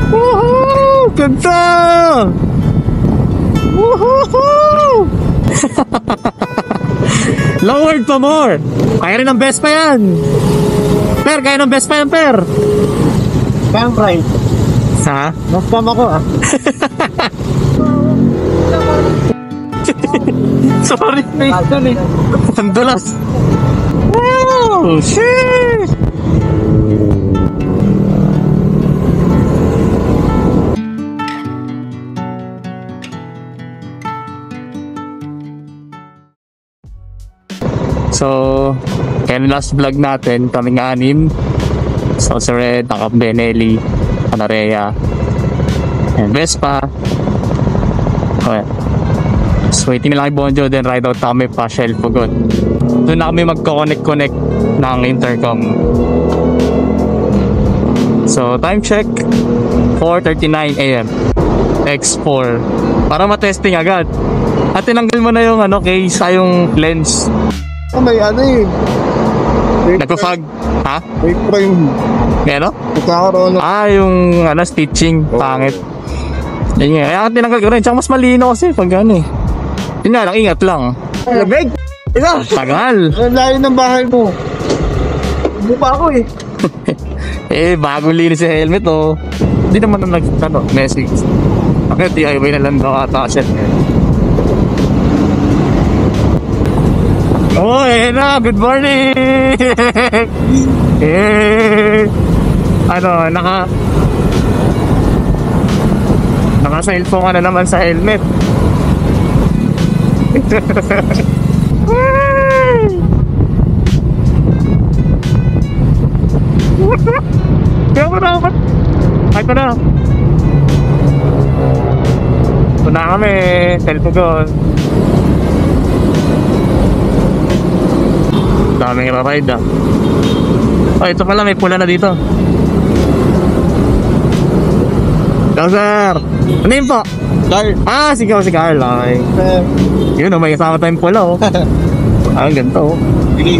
Woohoo! Ganda! Woohoo! Lowered pa more. Kaya rin ang best pa yan. Per, kaya ng best pa yan, Per. Kaya right. Ha? Nag-scam ako ah. Sorry, mate. Ang dulas. Oh, shit! So, kaya last vlog natin, kaming anim. So, si Red, Nakap Benelli, Panarea, and Vespa. Okay. So, waiting na lang kay Bonjo, then ride out kami pa Shell Pugot. Doon na kami magko-connect ng intercom. So, time check, 4:39 AM. X4. Para matesting agad. At tinanggal mo na yung case, yung lens. May ano eh. Nagpa-fog. Ha? May frame. May ano? Nagkakaroon ng... Yung stitching. Pangit. Yun nga. Kaya tinanggal ko rin. Tsaka mas malino kasi pag eh. Yun nga lang, ingat lang. Lamig! Ina! Tagal. Ang layo ng bahay mo. Hindi pa ako eh. Bagong linis yung helmet oh. Hindi naman na message. Okay, DIY na lang daw ata siya. Oh, na, good morning! Naka-cellphone ka na naman sa helmet. Kaya mo na ako. Ay, ito na. Ito na kami. Cellphone ko. Daming ride ah. Oh, ito pala, may pula na dito. Hello, sir. Ano yun po? Carl. Si Carl. Okay. Yun, may kasama tayong pula oh. Ang ganito oh. Sige.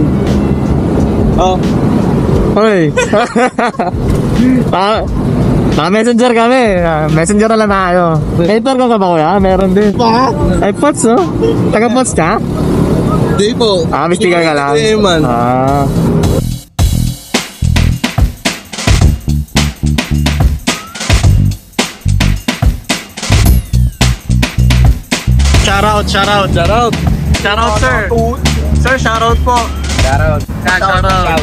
Oh. Hoy. Messenger kami. Messenger na lang tayo. Hater ko ka ba kuya? Meron din. Pa? Ay, Pots oh. Taga-Pots ka? Hindi po. Mistikan ka lang? Hindi man. Shout out, sir. Sir, shout out po. Shoutout.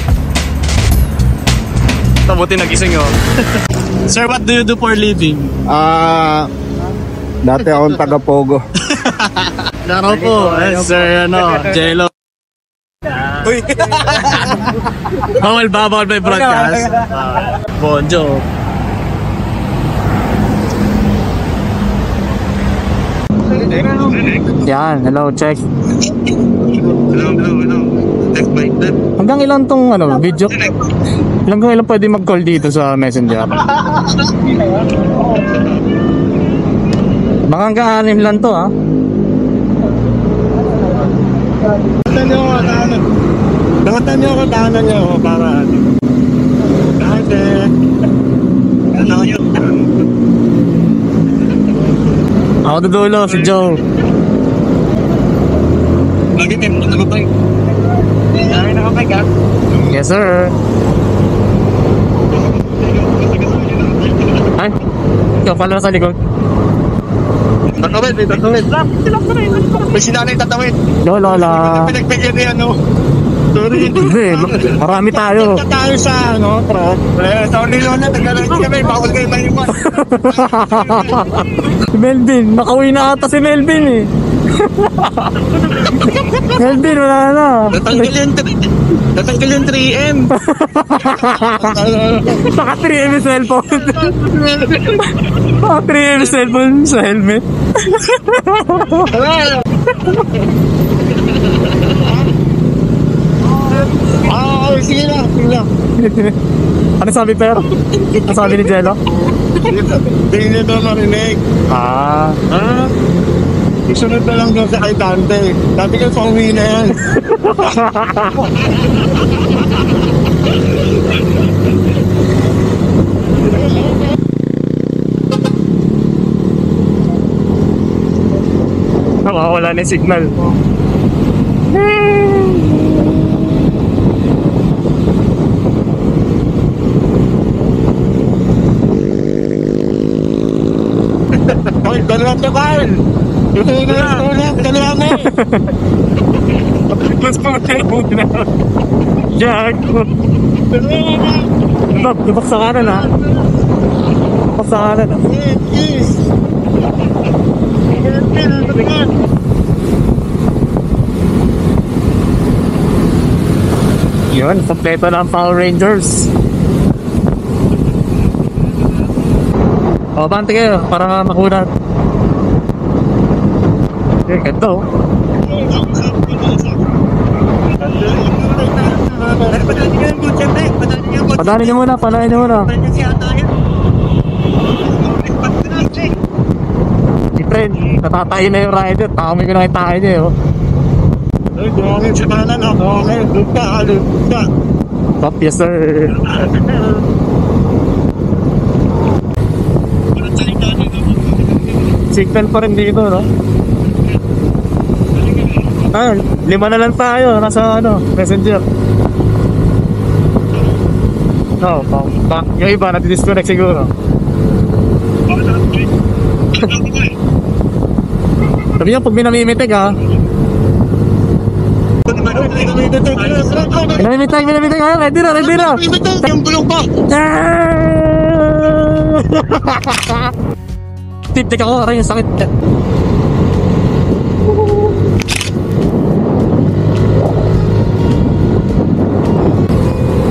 Buti nagising oh. Sir, what do you do for living? Dati akong taga-Pogo. Shout out po. Sir, Jello. Uy! Bawal may broadcast. Bonjo. Yan, hello, check. Hello. Check by that. Hanggang ilan tong video? Hanggang ilan pwede mag-call dito sa Messenger? Baka hanggang 6 lang to ha. Dakotan niyo ako, tahanan niyo ako para dati. Ano yun? Ako dudulo, si Joe. Lagi tayo nakapay. Lagi nakapay ka? Yes sir. Ay, ikaw pala sa likod. Tatawid. May sinanay tatawid. Lola. Pinagbigyan niya Sorry. Hindi, marami tayo. Tayo sa pro. Sa Unilona, nagkaroon kami, bawal kayo maiwan. Si Melvin, nakauwi na ata si Melvin eh. Melvin, wala na. Natanggal yung 3M. Saka 3M yung cellphone. Saka 3M yung cellphone sa helmet. Sige lang. Ano sabi pero? Ano sabi ni Jello? Hindi niya daw marinig. Isunod na lang doon sa kay Dante. Dati ka sa uwi na yan. Nakawala na yung signal. Ay, dalawang na Carl! Dalawang na eh! Mas pa muna. Jack! Dibak sa kanan ha. Dibak sa kanan ha. Yes! Yun, kompleto na ang Power Rangers. O, bante kayo para makunat. Okay, ganito. Padanin nyo muna, padanin nyo muna. Si friend, natatayo na yung rider. Takamay ko na yung tayo niya oh. Ay, dungin sa kanan ako. Okay, lupa. Top, yes sir. Signal pa rin dito, no? Ah, 5 na lang tayo. Nasa ano, messenger. No, yung iba nati-disconnect siguro. Sabi niya, pag minamimitig ha. Minamimitig ha. Ready na. Yung bulong pa. Tip ako, aray yung sakit.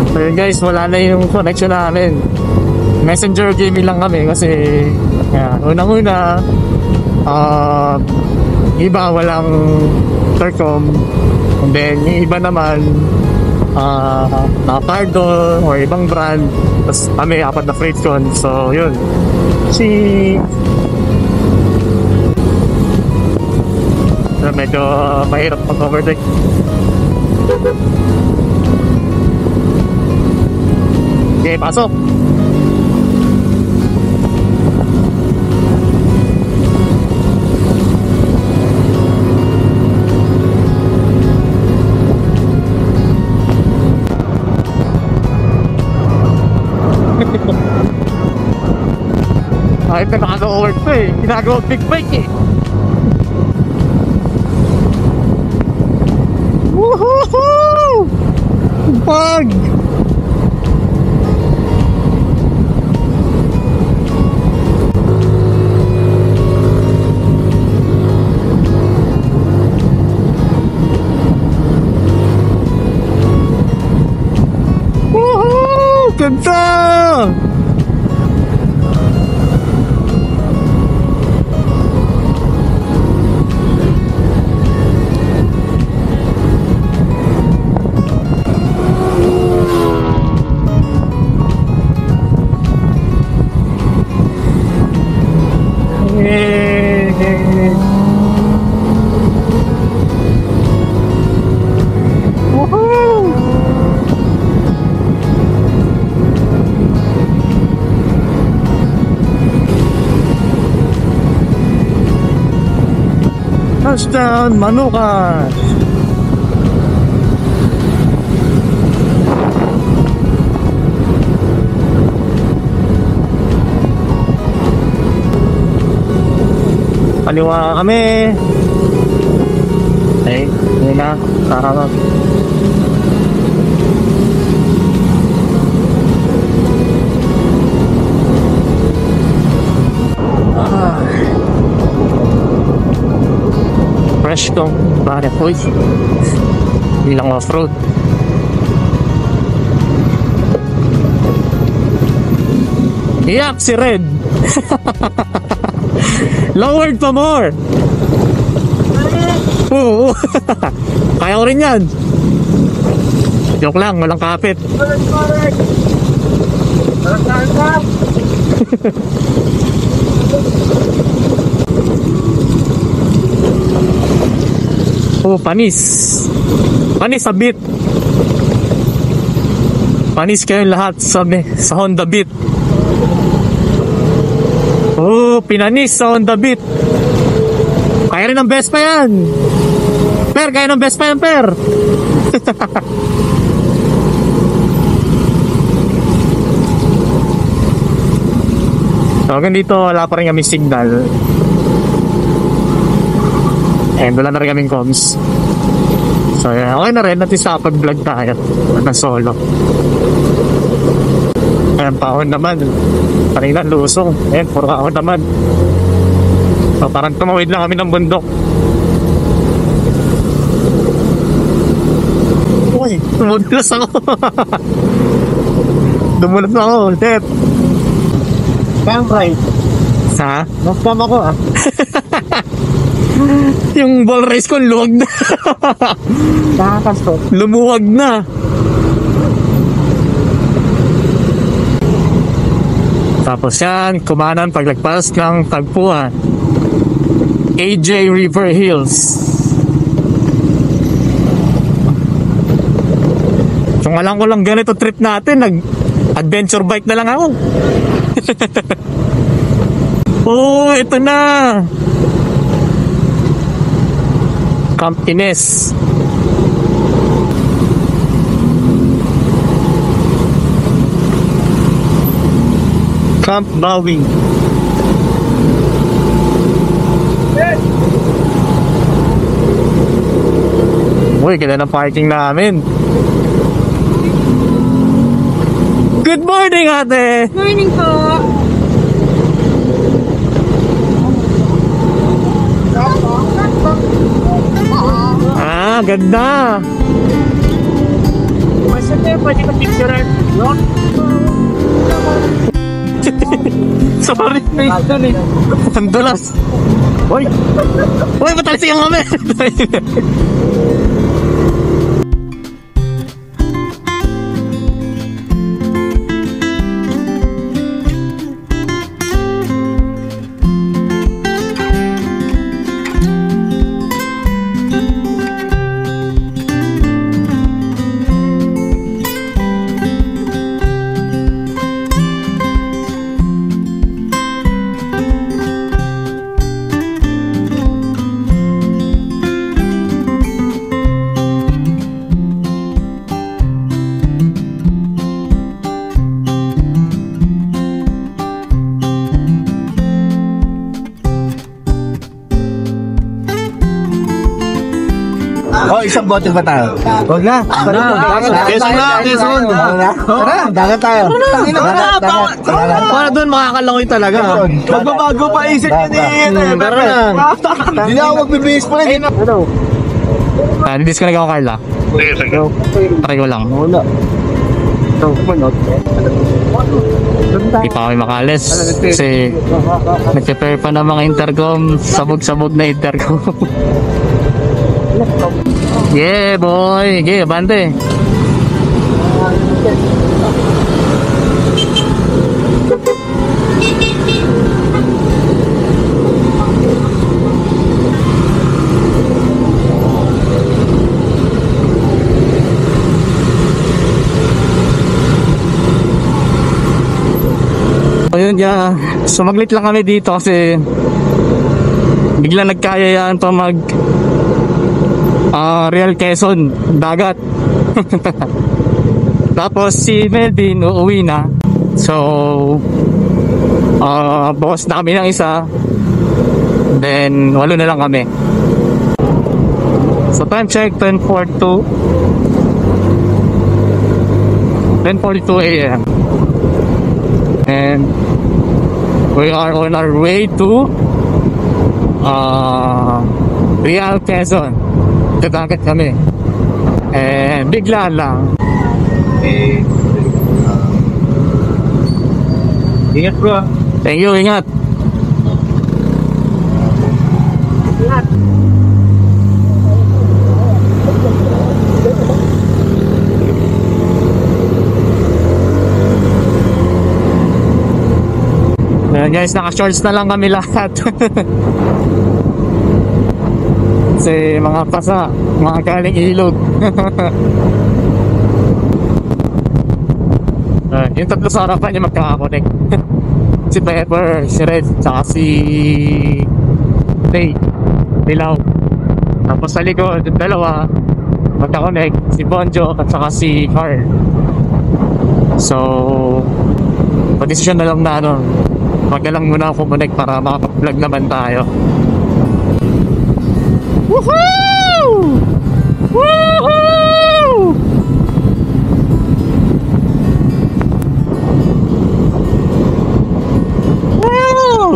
So yun guys, wala na yung connection namin. Messenger gaming lang kami kasi unang-una iba walang Intercom, and then yung iba naman Nacardo or ibang brand, tapos kami apat na Freightcon. So yun, medyo mahirap mag-overtake. Okay, pasok. Kahit na nakaka-over to eh, ginagawa big bike eh. Woohoo! Pag! Woohoo! Ganda! Touchdown, Manukan! Kaliwa kami! Okay, yun na, sarap. Fresh tong pare boy, bilang off-road. Iyak si Red. Lowered pa more. Oo. Kaya ko rin yan. Joke lang, walang kapit. Oh, panis. Panis sa Beat. Panis kayo lahat sa Honda Beat. Oh, pinanis sa Honda Beat. Kaya rin ang Vespa yan. Per, kaya ng Vespa yan, Per. So, hanggang dito, wala pa rin kami signal. And wala na rin kaming comms. So, okay na rin. Natin sa pag-vlog tayo na solo. Ayan, paon naman. Kanina lusong. Ayan, puro kaon naman. So, parang tumawid lang kami ng bundok. Uy, dumulas ako. Dumulas ako, Ted. Kang right. Sa? Nascam ako ah. Yung ball race ko, luwag na. Nakakasto. Lumuwag na. Tapos yan, kumanan paglagpas ng tagpuan. AJ River Hills. Kung alam ko lang ganito trip natin, nag-adventure bike na lang ako. Oh, ito na. Camp Ines. Camp Bawing. Uy, ganda ng parking namin. Good morning, ate! Morning po. Ah, ganda! Basta tayo, pwede ka picturean. Sorry. Ang dulas. Uy! Uy, matalsik kami! Oh, isang bote ba tayo? Huwag na. Quezon na, Quezon. Tara, dagat tayo. Para doon makakalangoy talaga. Magbabago pa isip niya ni Tara na. Hindi na ako magbibihis pa rin. Disconnect ako, Carla. Try ko lang. Wala. Hindi pa kami makalis kasi nag-prepare pa ng mga intercom. Sabog-sabog na intercom. Yeah, boy. Yeah, bante. Ayun, yeah. Sumaglit lang kami dito kasi bigla nagkayayaan pa mag Real Quezon, dagat. Tapos si Melvin uuwi na. So bawas na kami ng isa. Then 8 na lang kami. So time check 10:42 a.m. And we are on our way to Real Quezon. Dagat kami. Bigla lang. Ingat bro. Thank you, ingat. Ayan guys, naka-shorts na lang kami lahat. Kasi mga pasa, mga galing ilog. Yung tatlo sa harapan yung magkakakonect. Si Pepper, si Red, saka si Tay, Dilaw. Tapos sa likod, yung dalawa magkakonect, si Bonjo at saka si Carl. So pag-desisyon na lang na ano, wag na lang muna ako connect para makapag-vlog naman tayo. Woohoo! Woohoo!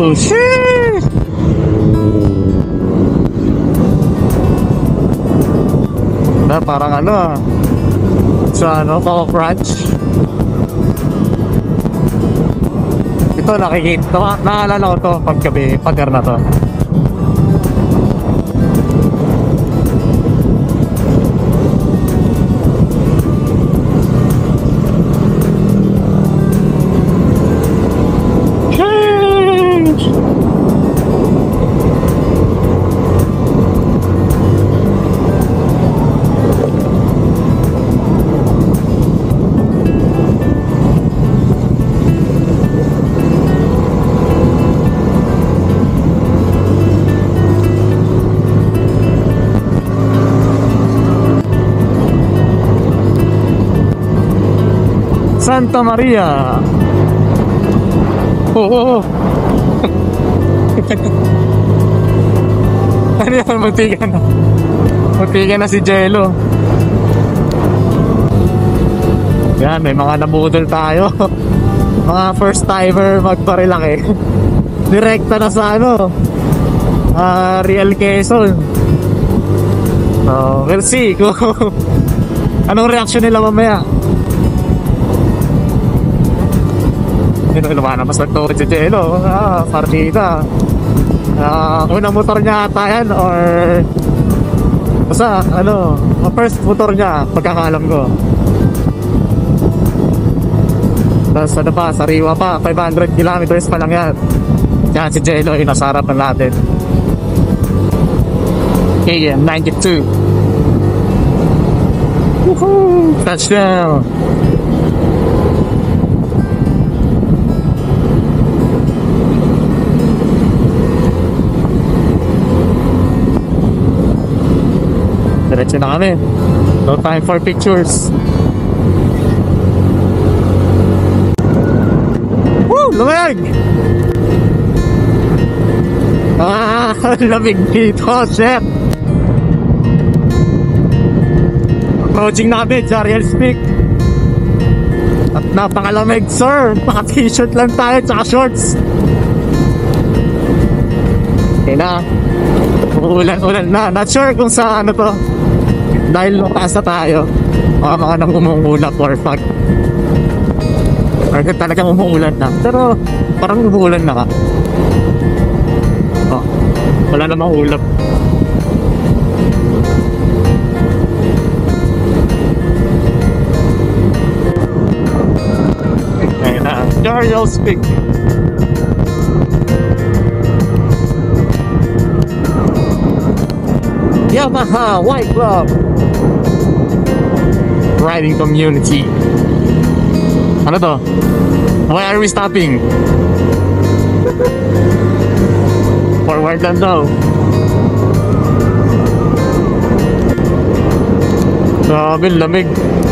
Oh shit! Parang ano sa ano, Coco Crunch. Ito nakikita, naalala ko to paggabi, paggar na to. Santa Maria. Oh. Ano yan, matigan na. Matigan na si Jello. Yan, may mga nabudol tayo. Mga first timer magparilaki. Direkta na sa ano, Real Quezon. So, we'll see kung anong reaction nila mamaya. Lumanas nagtuwid si Jello. Partida. Unang motor niya ata yan, or basta ano, first motor niya pagkakalam ko. Tapos ano pa, sariwa pa, 500 kilometers pa lang yan. Yan si Jello, yung nasa harapan natin. KM 92. Woohoo! Touchdown! Diretso na kami. No time for pictures. Woo! Lumag! Lamig dito, chef! Approaching namin, Jariel Speak. At napakalamig, sir! Naka-t-shirt lang tayo, tsaka shorts. Okay na. Ulan na. Not sure kung sa ano to. Dahil lukas na tayo. Mga nang umungulap or fog. Or talagang umuulan na. Pero parang umuulan na ka. Oh, wala namang ulap. Ayun na. Jariel Speak. Yamaha White Club riding community. Ano to? Why are we stopping? Forward lang daw. Grabe, lamig.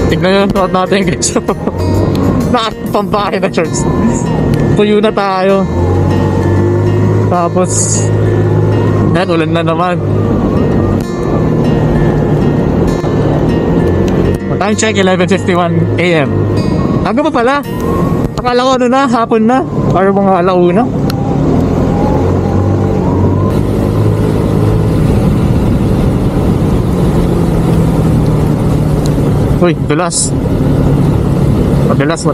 Tignan yung thought natin guys. Nakapambahay na shorts. Tuyo na tayo. Tapos yan, ulan na naman. Time check, 11:51 AM. Aga pa pala. Akala ko ano na, hapon na. Or mga alauna. Uy, dulas. Madulas.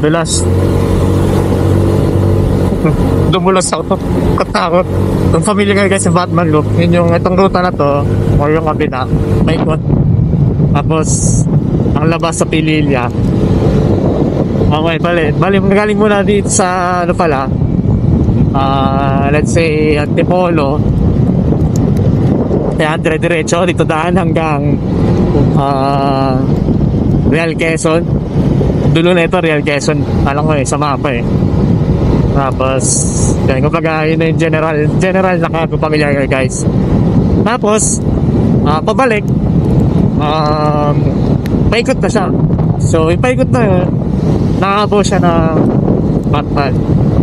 Dumulas ako. Katakot. Kung familiar kayo guys sa Batman Loop, yun yung itong ruta na to, or yung kabina, may ikot. Tapos ang labas sa Pililya. Okay, bali magaling muna dito sa ano pala, let's say Antipolo. Kaya dire-diretso dito daan hanggang Real Quezon. Dulo na ito, Real Quezon. Alam ko sa mapa Tapos, yan, kumbaga yun na yung general na kapamilyar guys. Tapos, pabalik, paikot na siya. So, yung paikot na yun, nakakapo siya ng Batman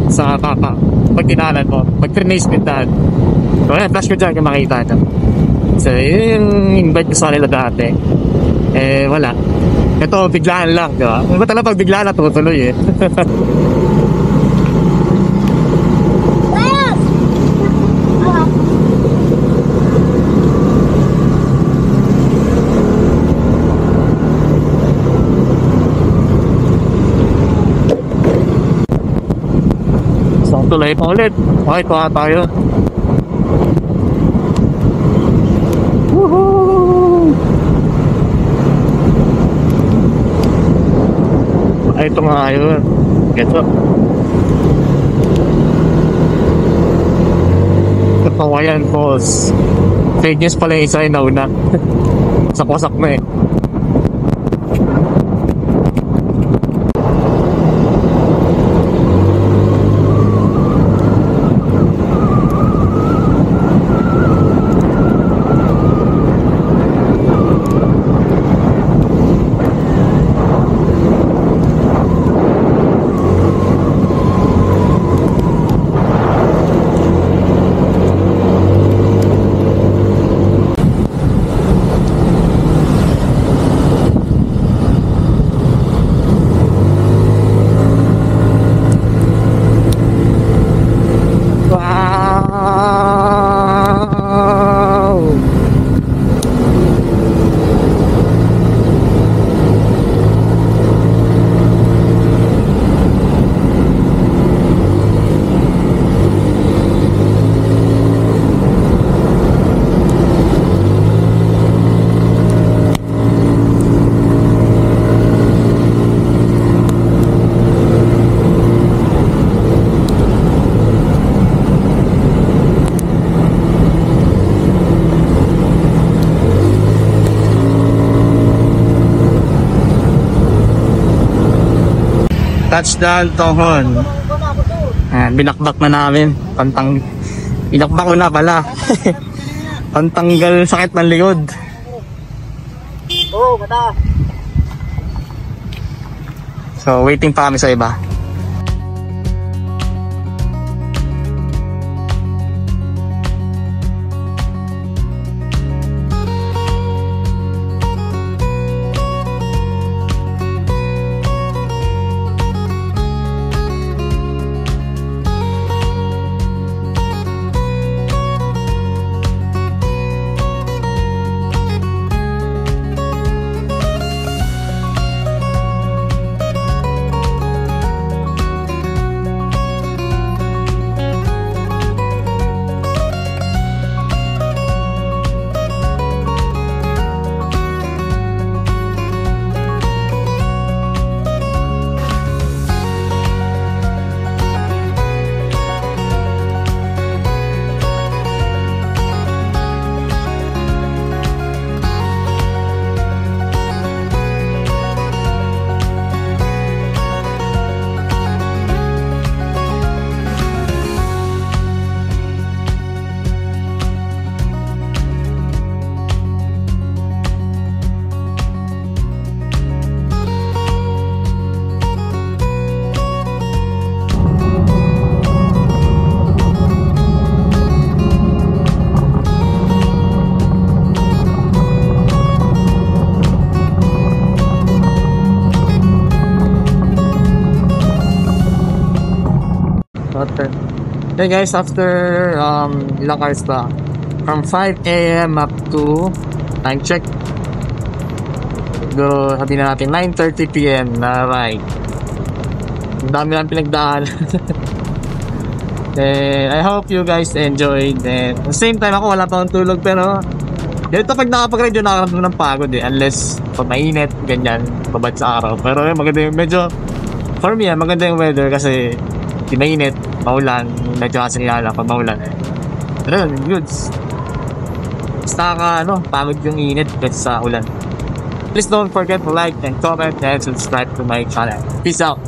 sa kaka. Pag tinalan mo, pag trinase pintahan. So, yan, flash ko dyan kung makita nyo. So, yun yung invite ko sa kanila dati. Wala. Ito, biglaan lang, di ba? Iba talaga pag biglaan na tutuloy So, tuloy pa ulit. Okay, kuha tayo. Woohoo! Ay, ito nga yun. Ito. Kawayan Falls. Fake news pala yung isa yung nauna. Sasak na touchdown Tohon. Ayan, binakbak na namin. Binakbak ko na pala. Pantanggal sakit ng likod. Mata. So, waiting pa kami sa iba. Hey guys, after ilang hours ba? From 5 AM up to time check. Siguro sabihin na natin 9:30 PM na ride. Ang dami lang pinagdaan. I hope you guys enjoyed. And at the same time ako wala pa akong tulog, pero ganito pag nakapag-ride yun nakakaramdam ng pagod unless pag mainit, ganyan, babad sa araw. Pero maganda yung medyo, for me maganda yung weather kasi di mainit, maulan, medyo kasi nilala pag maulan Pero yun, goods. Basta pagod yung init kasi sa ulan. Please don't forget to like and comment and subscribe to my channel. Peace out!